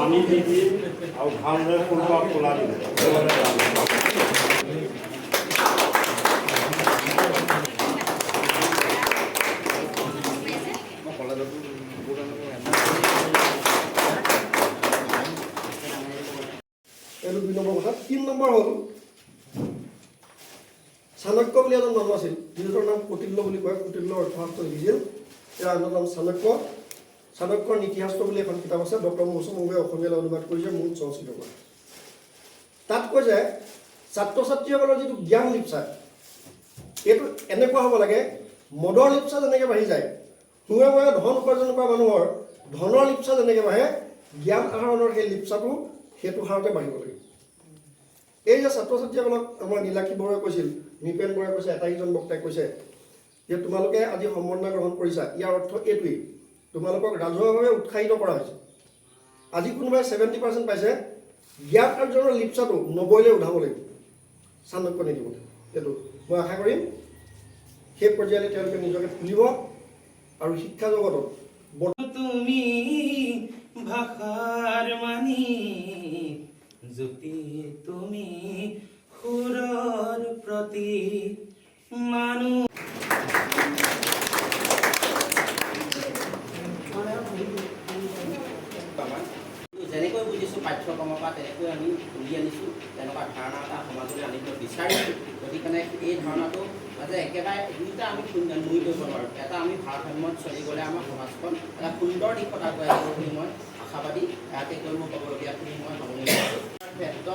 পানী দি দি আৰু ভালদৰে কোনোবা কোলা দিব এইটো 2 নম্বৰ কথা 3 নম্বৰ হ'ল চাণক্য বুলি এজন মানুহ আছিল যিজনৰ নাম কৌটিল্য বুলি কয় কৌটিল্য অৰ্থশাস্ত্ৰ লিখিছিল ইয়াৰ আন নাম চাণক্যৰ নীতিশাস্ত্ৰ বুলি এখন কিতাপ আছে ডক্টৰ মৌচুম গগৈয়ে অসমীয়ালৈ অনুবাদ কৰিছে মূল সংস্কৃত পৰা তাত কৈ যে ছাত্ৰ ছাত্ৰীসকলৰ যিটো জ্ঞান লিপ্সা এইটো এনেকুৱা হ'ব লাগে মদৰ লিপ্সা যেনেকৈ বাঢ়ি যায় সুৰে মৰে ধন উপাৰ্জন কৰা মানুহৰ ধনৰ লিপ্সা যেনেকৈ বাঢ়ে জ্ঞান আহৰণৰ সেই লিপ্সাটো সেইটো হাৰতে বাঢ়িব লাগে এই যে ছাত্ৰ ছাত্ৰীসকলক আমাৰ নীলাক্ষী বৰুৱাই কৈছিল নিপেন বৰুৱাই কৈছে এটাইজন বক্তাই কৈছে যে তোমালোকে আজি সম্বৰ্ধনা গ্ৰহণ কৰিছা ইয়াৰ অৰ্থ এইটোৱেই তোমালোকক ৰাজহুৱাভাৱে উৎসাহিত কৰা হৈছে আজি কোনোবাই 70% পাইছে জ্ঞান অৰ্জনৰ লিপ্সাটো 90লৈ উঠাব লাগিব চাণক্য নীতিমতে এইটো মই আশা কৰিম সেই পৰ্যায়লৈ তেওঁলোকে নিজকে তুলিব আৰু শিক্ষা জগতত তুমি ভাষাৰ মানি জ্যোতি তুমি সুৰৰ প্ৰতি মানুহ যেনেকৈ বুজিছোঁ পাঠ্যক্ৰমৰ পৰা তেনেকৈ আমি তুলি আনিছোঁ তেনেকুৱা ধাৰণা এটা সমাজলৈ আনিব বিচাৰিছোঁ গতিকে এই ধাৰণাটো যে একেবাৰে দুইটা আমি নুই কৰিব নোৱাৰোঁ এটা আমি ভাৰসাম্যত চলি গ'লে আমাৰ সমাজখন এটা সুন্দৰ দিশত আগুৱাই যাব বুলি মই আশাবাদী ইয়াকে কৈ মোৰ ক'বলগীয়াখিনি মই সামৰণি মাৰিছোঁ ক্ষেত্ৰত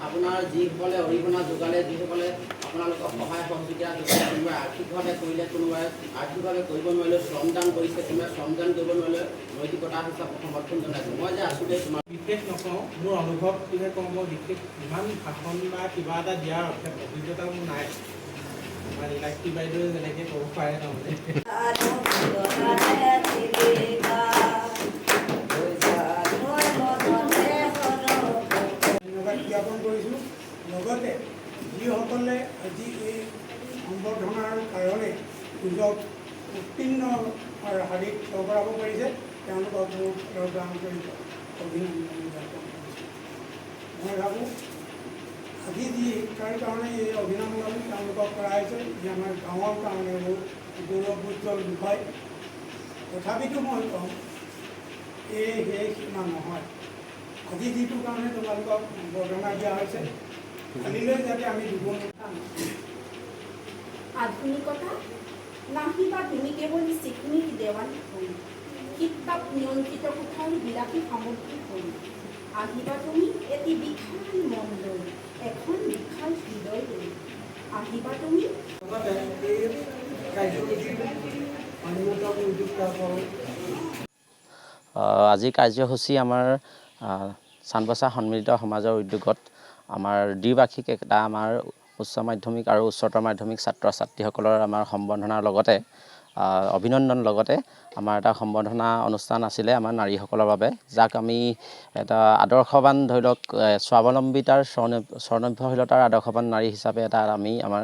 আপোনাৰ যিসকলে অৰিহণা যোগালে যিসকলে আপোনালোকক সহায় সহযোগিতা যোগালে কোনোবাই আৰ্থিকভাৱে কৰিলে কোনোবাই আৰ্থিকভাৱে কৰিব নোৱাৰিলেও শ্ৰমদান কৰিছে কোনোবাই শ্ৰমদান কৰিব নোৱাৰিলে নৈতিকতা হিচাপে সমৰ্থন জনাইছোঁ মই যে আছোঁ যে তোমাৰ বিশেষ নকওঁ মোৰ অনুভৱটোহে কওঁ মই বিশেষ ইমান ভাষণ বা কিবা এটা দিয়াৰ অভিজ্ঞতা মোৰ নাই আমাৰ নীলাক্ষী বাইদেৱে যেনেকৈ ক'ব পাৰে তাৰমানে ধন্যবাদ জ্ঞাপন কৰিছোঁ লগতে যিসকলে আজি এই সম্বৰ্ধনাৰ কাৰণে নিজক উত্তীৰ্ণ শাৰীৰিক সৰবৰাহ পাৰিছে তেওঁলোকক মোৰ গ্ৰহণ কৰি অভিনন্দন জ্ঞাপন কৰিছোঁ মই ভাবোঁ আজি যি শিক্ষাৰ কাৰণে এই অভিনন্দন তেওঁলোকক কৰা হৈছে যি আমাৰ গাঁৱৰ কাৰণে বহুত গৌৰৱোজ্জ্বল বিষয় তথাপিতো মই কওঁ এই সেই সীমা নহয় আজি যিটো কাৰণে তোমালোকক বৰ্ণনা দিয়া হৈছে কালিলৈ যাতে আমি দুগুণ আধুনিকতা নাহিবা তুমি কেৱল চিকুনিক দেৱালী কৰি কিতাপ নিয়ন্ত্ৰিত কোঠাৰ বিলাসী সামগ্ৰী কৰি আহিবা তুমি এটি বিশাল মন লৈ এখন বিশাল হৃদয় লৈ আহিবা তুমি আজি কাৰ্যসূচী আমাৰ চান্দবছা সন্মিলিত সমাজৰ উদ্যোগত আমাৰ দ্বিবাৰ্ষিক এটা আমাৰ উচ্চ মাধ্যমিক আৰু উচ্চতৰ মাধ্যমিক ছাত্ৰ ছাত্ৰীসকলৰ আমাৰ সম্বৰ্ধনাৰ লগতে অভিনন্দন লগতে আমাৰ এটা সম্বৰ্ধনা অনুষ্ঠান আছিলে আমাৰ নাৰীসকলৰ বাবে যাক আমি এটা আদৰ্শৱান ধৰি লওক স্বাৱলম্বিতাৰ স্বনিৰ্ভৰশীলতাৰ আদৰ্শৱান নাৰী হিচাপে এটা আমি আমাৰ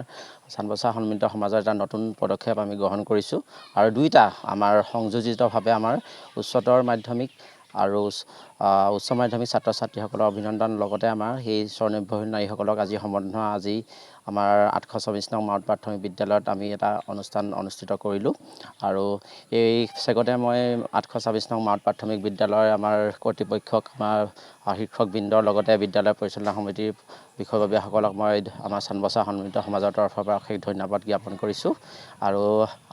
চান্দবছা সন্মিলিত সমাজৰ এটা নতুন পদক্ষেপ আমি গ্ৰহণ কৰিছোঁ আৰু দুইটা আমাৰ সংযোজিতভাৱে আমাৰ উচ্চতৰ মাধ্যমিক আৰু উচ্চ মাধ্যমিক ছাত্ৰ ছাত্ৰীসকলৰ অভিনন্দন লগতে আমাৰ সেই স্বনিৰ্ভৰশীল নাৰীসকলক আজি সম্বৰ্ধনা আজি আমাৰ 824 নং মাউত প্ৰাথমিক বিদ্যালয়ত আমি এটা অনুষ্ঠান অনুষ্ঠিত কৰিলোঁ আৰু এই চেগতে মই 824 নং মাউত প্ৰাথমিক বিদ্যালয়ৰ আমাৰ কৰ্তৃপক্ষক আমাৰ শিক্ষকবৃন্দৰ লগতে বিদ্যালয় পৰিচালনা সমিতিৰ বিষয়ববীয়াসকলক মই আমাৰ চান্দবছা সন্মিলিত সমাজৰ তৰফৰ পৰা অশেষ ধন্যবাদ জ্ঞাপন কৰিছোঁ আৰু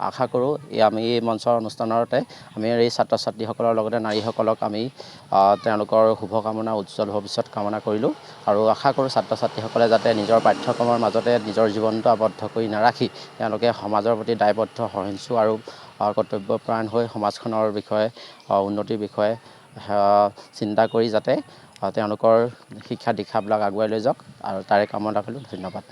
আশা কৰোঁ আমি এই মঞ্চৰ অনুষ্ঠানতে আমি এই ছাত্ৰ ছাত্ৰীসকলৰ লগতে নাৰীসকলক আমি তেওঁলোকৰ শুভকামনা উজ্জ্বল ভৱিষ্যত কামনা কৰিলোঁ আৰু আশা কৰোঁ ছাত্ৰ ছাত্ৰীসকলে যাতে নিজৰ পাঠ্যক্ৰমৰ মাজতে নিজৰ জীৱনটো আবদ্ধ কৰি নাৰাখি তেওঁলোকে সমাজৰ প্ৰতি দায়বদ্ধ সহিষ্ণু আৰু কৰ্তব্যপৰায়ণ হৈ সমাজখনৰ বিষয়ে উন্নতিৰ বিষয়ে চিন্তা কৰি যাতে তেওঁলোকৰ শিক্ষা দীক্ষাবিলাক আগুৱাই লৈ যাওক আৰু তাৰে কামনা কৰিলোঁ ধন্যবাদ।